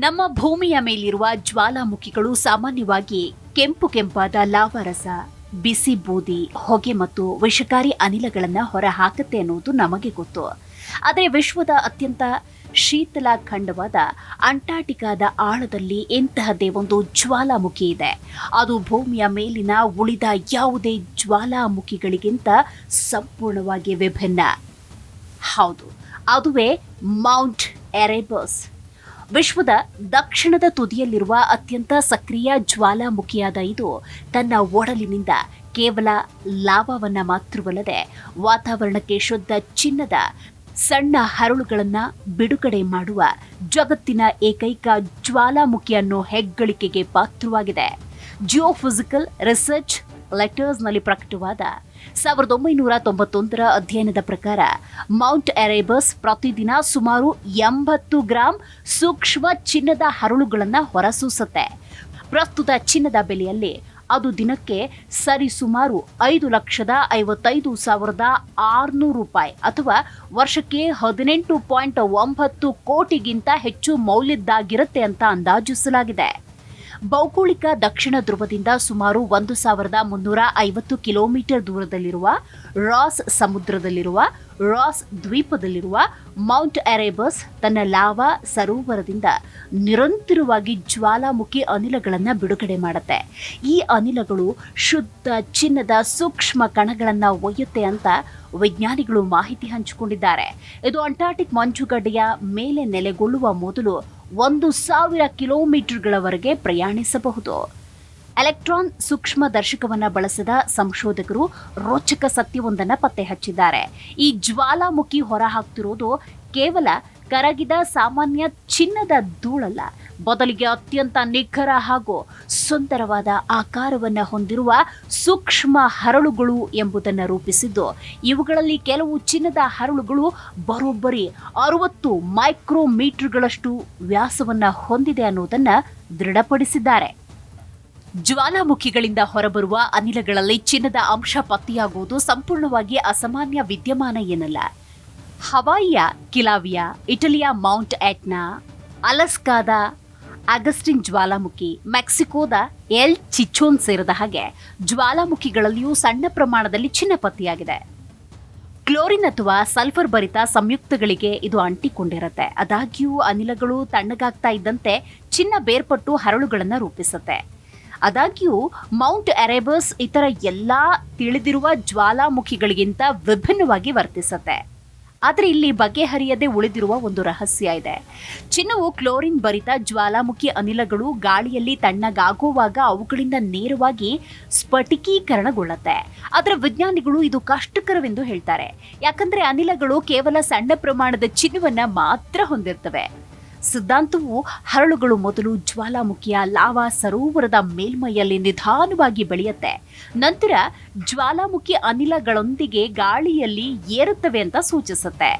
ನಮ್ಮ ಭೂಮಿಯ ಮೇಲಿರುವ ಜ್ವಾಲಾಮುಖಿಗಳು ಸಾಮಾನ್ಯವಾಗಿ ಕೆಂಪಾದ ಲಾವಾರಸ, ಬಿಸಿ ಬೂದಿ, ಹೊಗೆ ಮತ್ತು ವಿಷಕಾರಿ ಅನಿಲಗಳನ್ನು ಹೊರಹಾಕುತ್ತೆ ಅನ್ನೋದು ನಮಗೆ ಗೊತ್ತು. ಆದರೆ ವಿಶ್ವದ ಅತ್ಯಂತ ಶೀತಲ ಖಂಡವಾದ ಅಂಟಾರ್ಟಿಕಾದ ಆಳದಲ್ಲಿ ಇಂತಹದ್ದೇ ಒಂದು ಜ್ವಾಲಾಮುಖಿ ಇದೆ. ಅದು ಭೂಮಿಯ ಮೇಲಿನ ಉಳಿದ ಯಾವುದೇ ಜ್ವಾಲಾಮುಖಿಗಳಿಗಿಂತ ಸಂಪೂರ್ಣವಾಗಿ ವಿಭಿನ್ನ. ಹೌದು, ಅದುವೇ ಮೌಂಟ್ ಎರೆಬಸ್. ವಿಶ್ವದ ದಕ್ಷಿಣದ ತುದಿಯಲ್ಲಿರುವ ಅತ್ಯಂತ ಸಕ್ರಿಯ ಜ್ವಾಲಾಮುಖಿಯಾದ ಇದು ತನ್ನ ಒಡಲಿನಿಂದ ಕೇವಲ ಲಾವಾವನ್ನ ಮಾತ್ರವಲ್ಲದೆ ವಾತಾವರಣಕ್ಕೆ ಶುದ್ಧ ಚಿನ್ನದ ಸಣ್ಣ ಹರಳುಗಳನ್ನು ಬಿಡುಗಡೆ ಮಾಡುವ ಜಗತ್ತಿನ ಏಕೈಕ ಜ್ವಾಲಾಮುಖಿ ಅನ್ನೋ ಹೆಗ್ಗಳಿಕೆಗೆ ಪಾತ್ರವಾಗಿದೆ. ಜಿಯೋಫಿಸಿಕಲ್ ರಿಸರ್ಚ್ ಲೆಟರ್ಸ್ನಲ್ಲಿ ಪ್ರಕಟವಾದ 1991 ಅಧ್ಯಯನದ ಪ್ರಕಾರ ಮೌಂಟ್ ಎರೆಬಸ್ ಪ್ರತಿದಿನ ಸುಮಾರು 80 ಗ್ರಾಂ ಸೂಕ್ಷ್ಮ ಚಿನ್ನದ ಹರಳುಗಳನ್ನು ಹೊರಸೂಸುತ್ತೆ. ಪ್ರಸ್ತುತ ಚಿನ್ನದ ಬೆಲೆಯಲ್ಲಿ ಅದು ದಿನಕ್ಕೆ ಸರಿಸುಮಾರು 5,55,600 ರೂಪಾಯಿ ಅಥವಾ ವರ್ಷಕ್ಕೆ 18.9 ಕೋಟಿಗಿಂತ ಹೆಚ್ಚು ಮೌಲ್ಯದ್ದಾಗಿರುತ್ತೆ ಅಂತ ಅಂದಾಜಿಸಲಾಗಿದೆ. ಭೌಗೋಳಿಕ ದಕ್ಷಿಣ ಧ್ರುವದಿಂದ ಸುಮಾರು 1,350 ಕಿಲೋಮೀಟರ್ ದೂರದಲ್ಲಿರುವ ರಾಸ್ ಸಮುದ್ರದಲ್ಲಿರುವ ರಾಸ್ ದ್ವೀಪದಲ್ಲಿರುವ ಮೌಂಟ್ ಎರೆಬಸ್ ತನ್ನ ಲಾವಾ ಸರೋವರದಿಂದ ನಿರಂತರವಾಗಿ ಜ್ವಾಲಾಮುಖಿ ಅನಿಲಗಳನ್ನು ಬಿಡುಗಡೆ ಮಾಡುತ್ತೆ. ಈ ಅನಿಲಗಳು ಶುದ್ಧ ಚಿನ್ನದ ಸೂಕ್ಷ್ಮ ಕಣಗಳನ್ನು ಒಯ್ಯುತ್ತೆ ಅಂತ ವಿಜ್ಞಾನಿಗಳು ಮಾಹಿತಿ ಹಂಚಿಕೊಂಡಿದ್ದಾರೆ. ಇದು ಅಂಟಾರ್ಟಿಕ್ ಮಂಜುಗಡ್ಡೆಯ ಮೇಲೆ ನೆಲೆಗೊಳ್ಳುವ ಮೊದಲು 1,000 ಕಿಲೋಮೀಟರ್ಗಳವರೆಗೆ ಪ್ರಯಾಣಿಸಬಹುದು. ಎಲೆಕ್ಟ್ರಾನ್ ಸೂಕ್ಷ್ಮ ದರ್ಶಕವನ್ನು ಬಳಸಿದ ಸಂಶೋಧಕರು ರೋಚಕ ಸತ್ಯವೊಂದನ್ನು ಪತ್ತೆ ಹಚ್ಚಿದ್ದಾರೆ. ಈ ಜ್ವಾಲಾಮುಖಿ ಹೊರಹಾಕ್ತಿರೋದು ಕೇವಲ ಕರಗಿದ ಸಾಮಾನ್ಯ ಚಿನ್ನದ ಧೂಳಲ್ಲ, ಬದಲಿಗೆ ಅತ್ಯಂತ ನಿಖರ ಹಾಗೂ ಸುಂದರವಾದ ಆಕಾರವನ್ನು ಹೊಂದಿರುವ ಸೂಕ್ಷ್ಮ ಹರಳುಗಳು ಎಂಬುದನ್ನು ರೂಪಿಸಿದ್ದು, ಇವುಗಳಲ್ಲಿ ಕೆಲವು ಚಿನ್ನದ ಹರಳುಗಳು ಬರೋಬ್ಬರಿ 60 ಮೈಕ್ರೋಮೀಟರ್ಗಳಷ್ಟು ವ್ಯಾಸವನ್ನು ಹೊಂದಿದೆ ಅನ್ನೋದನ್ನು ದೃಢಪಡಿಸಿದ್ದಾರೆ. ಜ್ವಾಲಾಮುಖಿಗಳಿಂದ ಹೊರಬರುವ ಅನಿಲಗಳಲ್ಲಿ ಚಿನ್ನದ ಅಂಶ ಪತ್ತೆಯಾಗುವುದು ಸಂಪೂರ್ಣವಾಗಿ ಅಸಾಮಾನ್ಯ ವಿದ್ಯಮಾನ ಏನಲ್ಲ. ಹವಾಯಿಯ ಕಿಲಾವಿಯಾ, ಇಟಲಿಯ ಮೌಂಟ್ ಎಟ್ನಾ, ಅಲಸ್ಕಾದ ಅಗಸ್ಟಿನ್ ಜ್ವಾಲಾಮುಖಿ, ಮೆಕ್ಸಿಕೋದ ಎಲ್ ಚಿಚೋನ್ ಸೇರಿದ ಹಾಗೆ ಜ್ವಾಲಾಮುಖಿಗಳಲ್ಲಿಯೂ ಸಣ್ಣ ಪ್ರಮಾಣದಲ್ಲಿ ಚಿನ್ನ ಪತ್ತೆಯಾಗಿದೆ. ಕ್ಲೋರಿನ್ ಅಥವಾ ಸಲ್ಫರ್ ಭರಿತ ಸಂಯುಕ್ತಗಳಿಗೆ ಇದು ಅಂಟಿಕೊಂಡಿರುತ್ತೆ. ಆದಾಗ್ಯೂ ಅನಿಲಗಳು ತಣ್ಣಗಾಗ್ತಾ ಇದ್ದಂತೆ ಚಿನ್ನ ಬೇರ್ಪಟ್ಟು ಹರಳುಗಳನ್ನು ರೂಪಿಸುತ್ತೆ. ಆದಾಗ್ಯೂ ಮೌಂಟ್ ಎರೆಬಸ್ ಇತರ ಎಲ್ಲಾ ತಿಳಿದಿರುವ ಜ್ವಾಲಾಮುಖಿಗಳಿಗಿಂತ ವಿಭಿನ್ನವಾಗಿ ವರ್ತಿಸುತ್ತೆ. ಆದರೆ ಇಲ್ಲಿ ಬಗೆಹರಿಯದೆ ಉಳಿದಿರುವ ಒಂದು ರಹಸ್ಯ ಇದೆ. ಚಿನ್ನವು ಕ್ಲೋರಿನ್ ಭರಿತ ಜ್ವಾಲಾಮುಖಿ ಅನಿಲಗಳು ಗಾಳಿಯಲ್ಲಿ ತಣ್ಣಗಾಗುವಾಗ ಅವುಗಳಿಂದ ನೇರವಾಗಿ ಸ್ಫಟಿಕೀಕರಣಗೊಳ್ಳುತ್ತೆ. ಆದರೆ ವಿಜ್ಞಾನಿಗಳು ಇದು ಕಷ್ಟಕರವೆಂದು ಹೇಳ್ತಾರೆ. ಯಾಕಂದ್ರೆ ಅನಿಲಗಳು ಕೇವಲ ಸಣ್ಣ ಪ್ರಮಾಣದ ಚಿನ್ನವನ್ನ ಮಾತ್ರ ಹೊಂದಿರ್ತವೆ. ಸಿದ್ಧಾಂತವು ಹರಳುಗಳು ಮೊದಲು ಜ್ವಾಲಾಮುಖಿಯ ಲಾವಾ ಸರೋವರದ ಮೇಲ್ಮೈಯಲ್ಲಿ ನಿಧಾನವಾಗಿ ಬೆಳೆಯುತ್ತೆ, ನಂತರ ಜ್ವಾಲಾಮುಖಿ ಅನಿಲಗಳೊಂದಿಗೆ ಗಾಳಿಯಲ್ಲಿ ಏರುತ್ತವೆ ಅಂತ ಸೂಚಿಸುತ್ತೆ.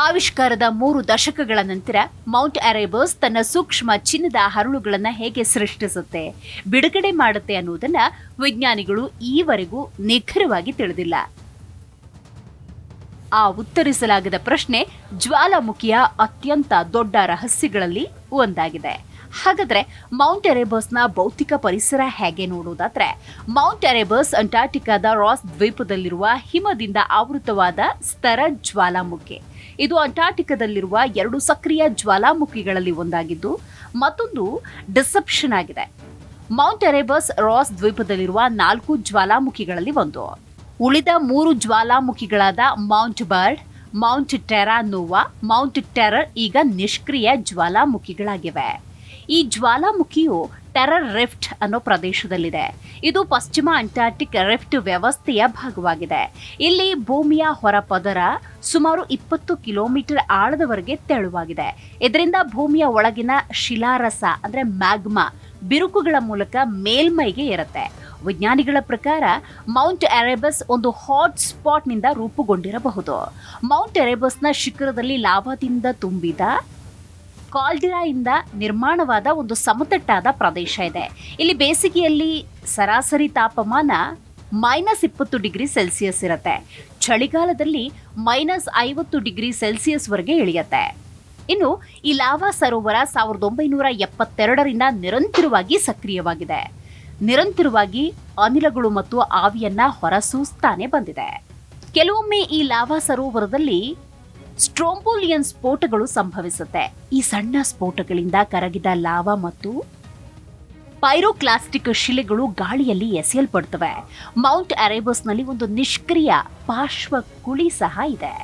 ಆವಿಷ್ಕಾರದ 3 ದಶಕಗಳ ನಂತರ ಮೌಂಟ್ ಎರೆಬಸ್ ತನ್ನ ಸೂಕ್ಷ್ಮ ಚಿನ್ನದ ಹರಳುಗಳನ್ನು ಹೇಗೆ ಸೃಷ್ಟಿಸುತ್ತೆ, ಬಿಡುಗಡೆ ಮಾಡುತ್ತೆ ಅನ್ನೋದನ್ನ ವಿಜ್ಞಾನಿಗಳು ಈವರೆಗೂ ನಿಖರವಾಗಿ ತಿಳಿದಿಲ್ಲ. ಆ ಉತ್ತರಿಸಲಾಗದ ಪ್ರಶ್ನೆ ಜ್ವಾಲಾಮುಖಿಯ ಅತ್ಯಂತ ದೊಡ್ಡ ರಹಸ್ಯಗಳಲ್ಲಿ ಒಂದಾಗಿದೆ. ಹಾಗಾದ್ರೆ ಮೌಂಟ್ ಎರೆಬಸ್ನ ಭೌತಿಕ ಪರಿಸರ ಹೇಗೆ ನೋಡುವುದಾದ್ರೆ, ಮೌಂಟ್ ಎರೆಬಸ್ ಅಂಟಾರ್ಟಿಕಾದ ರಾಸ್ ದ್ವೀಪದಲ್ಲಿರುವ ಹಿಮದಿಂದ ಆವೃತವಾದ ಸ್ತರ ಜ್ವಾಲಾಮುಖಿ. ಇದು ಅಂಟಾರ್ಟಿಕಾದಲ್ಲಿರುವ 2 ಸಕ್ರಿಯ ಜ್ವಾಲಾಮುಖಿಗಳಲ್ಲಿ ಒಂದಾಗಿದ್ದು, ಮತ್ತೊಂದು ಡಿಸೆಪ್ಷನ್ ಆಗಿದೆ. ಮೌಂಟ್ ಎರೆಬಸ್ ರಾಸ್ ದ್ವೀಪದಲ್ಲಿರುವ 4 ಜ್ವಾಲಾಮುಖಿಗಳಲ್ಲಿ ಒಂದು. ಉಳಿದ 3 ಜ್ವಾಲಾಮುಖಿಗಳಾದ ಮೌಂಟ್ ಬರ್ಡ್, ಮೌಂಟ್ ಟೆರಾ ನೋವಾ, ಮೌಂಟ್ ಟೆರರ್ ಈಗ ನಿಷ್ಕ್ರಿಯ ಜ್ವಾಲಾಮುಖಿಗಳಾಗಿವೆ. ಈ ಜ್ವಾಲಾಮುಖಿಯು ಟೆರರ್ ರಿಫ್ಟ್ ಅನ್ನೋ ಪ್ರದೇಶದಲ್ಲಿದೆ. ಇದು ಪಶ್ಚಿಮ ಅಂಟಾರ್ಟಿಕ್ ರಿಫ್ಟ್ ವ್ಯವಸ್ಥೆಯ ಭಾಗವಾಗಿದೆ. ಇಲ್ಲಿ ಭೂಮಿಯ ಹೊರಪದರ ಸುಮಾರು 20 ಕಿಲೋಮೀಟರ್ ಆಳದವರೆಗೆ ತೆಳುವಾಗಿದೆ. ಇದರಿಂದ ಭೂಮಿಯ ಒಳಗಿನ ಶಿಲಾರಸ ಅಂದ್ರೆ ಮ್ಯಾಗ್ಮಾ ಬಿರುಕುಗಳ ಮೂಲಕ ಮೇಲ್ಮೈಗೆ ಏರುತ್ತೆ. ವಿಜ್ಞಾನಿಗಳ ಪ್ರಕಾರ ಮೌಂಟ್ ಎರೆಬಸ್ ಒಂದು ಹಾಟ್ ಸ್ಪಾಟ್ನಿಂದ ರೂಪುಗೊಂಡಿರಬಹುದು. ಮೌಂಟ್ ಎರೆಬಸ್ನ ಶಿಖರದಲ್ಲಿ ಲಾವಾದಿಂದ ತುಂಬಿದ ಕಾಲ್ಡಿರಾಯಿಂದ ನಿರ್ಮಾಣವಾದ ಒಂದು ಸಮತಟ್ಟಾದ ಪ್ರದೇಶ ಇದೆ. ಇಲ್ಲಿ ಬೇಸಿಗೆಯಲ್ಲಿ ಸರಾಸರಿ ತಾಪಮಾನ -20 ಡಿಗ್ರಿ ಸೆಲ್ಸಿಯಸ್ ಇರುತ್ತೆ. ಚಳಿಗಾಲದಲ್ಲಿ -50 ಡಿಗ್ರಿ ಸೆಲ್ಸಿಯಸ್ ವರೆಗೆ ಇಳಿಯುತ್ತೆ. ಇನ್ನು ಈ ಲಾವಾ ಸರೋವರ 1972ರಿಂದ ನಿರಂತರವಾಗಿ ಸಕ್ರಿಯವಾಗಿದೆ. ನಿರಂತರವಾಗಿ ಅನಿಲಗಳು ಮತ್ತು ಆವಿಯನ್ನ ಹೊರಸೂಸ್ತಾನೆ ಬಂದಿದೆ. ಕೆಲವೊಮ್ಮೆ ಈ ಲಾವಾ ಸರೋವರದಲ್ಲಿ ಸ್ಟ್ರೋಂಬೋಲಿಯನ್ ಸ್ಫೋಟಗಳು ಸಂಭವಿಸುತ್ತೆ. ಈ ಸಣ್ಣ ಸ್ಫೋಟಗಳಿಂದ ಕರಗಿದ ಲಾವಾ ಮತ್ತು ಪೈರೋಕ್ಲಾಸ್ಟಿಕ್ ಶಿಲೆಗಳು ಗಾಳಿಯಲ್ಲಿ ಎಸೆಯಲ್ಪಡ್ತವೆ. ಮೌಂಟ್ ಅರೇಬಸ್ನಲ್ಲಿ ಒಂದು ನಿಷ್ಕ್ರಿಯ ಪಾರ್ಶ್ವ ಕುಳಿ ಸಹ ಇದೆ.